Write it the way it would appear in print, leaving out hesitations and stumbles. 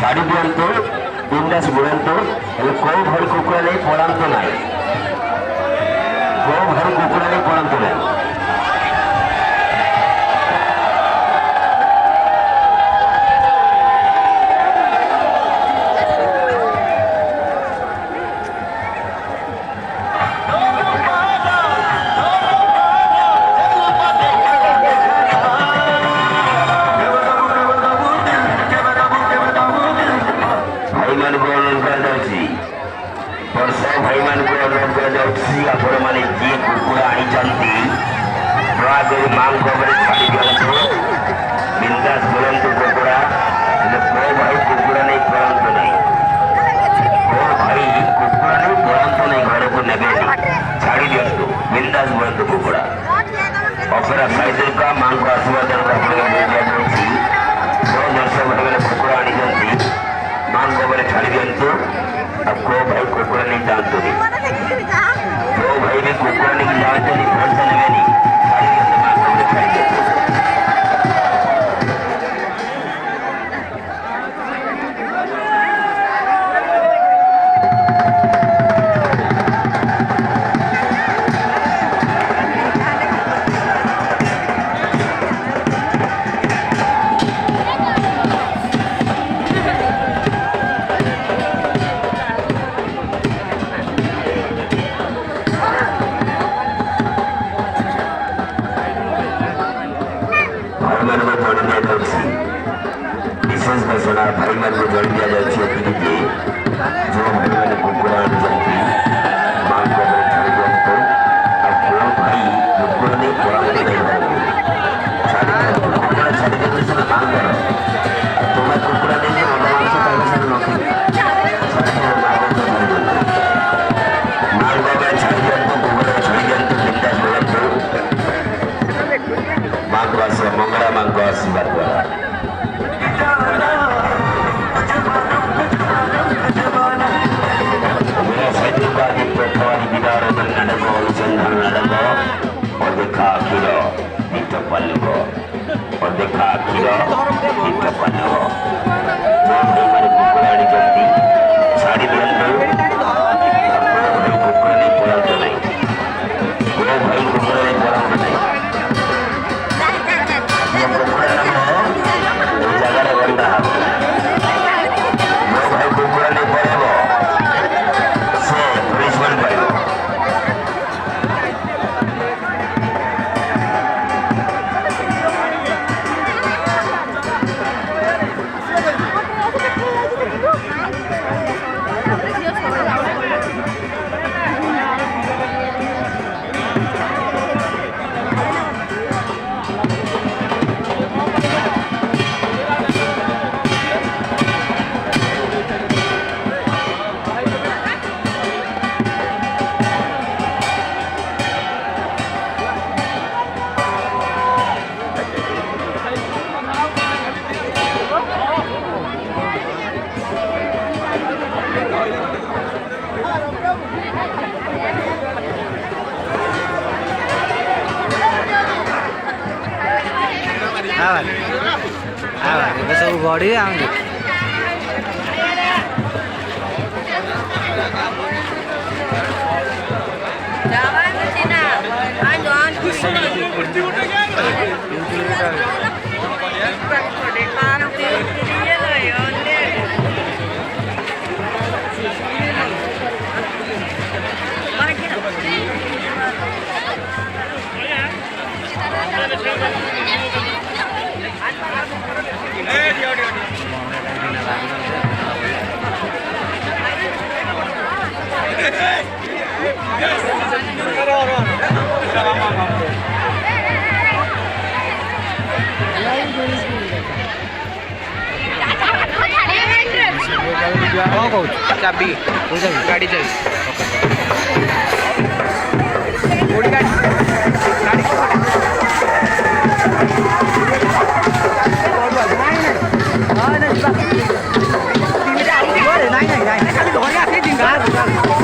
छाड़ी दिंतु बिंदास बुड़ातु कौ घर कुकुड़ा नहीं पड़ातु ना कौ घर कुकुड़ा नहीं पड़ातु ना अपेरा साइजर का मांग को आशीर्वाद कुकुड़ा आनी मांग को छाड़ी दिंतु को भाई कुकुड़ा नहीं जानते जो भाई भी कुकुड़ा नहीं जानते भरोसा नहीं विशेष घोषणा भाई मान को जोड़ दिया जाए जो भाई मैंने कुकुड़ा आनी मां को भाई कुकुड़ा नहीं कुकुड़ा छाड़ी देते मांग करो तुम्हें कुकुड़ा नहीं मंगला मां को आशीर्वाद साड़ी सब गड़ी आम ଚାବି ଗାଡ଼ି ଚାବି କୋଉଠି ଗାଡ଼ି ଗାଡ଼ି ନାଇଁ ଖାଲି ଧରି ଆସି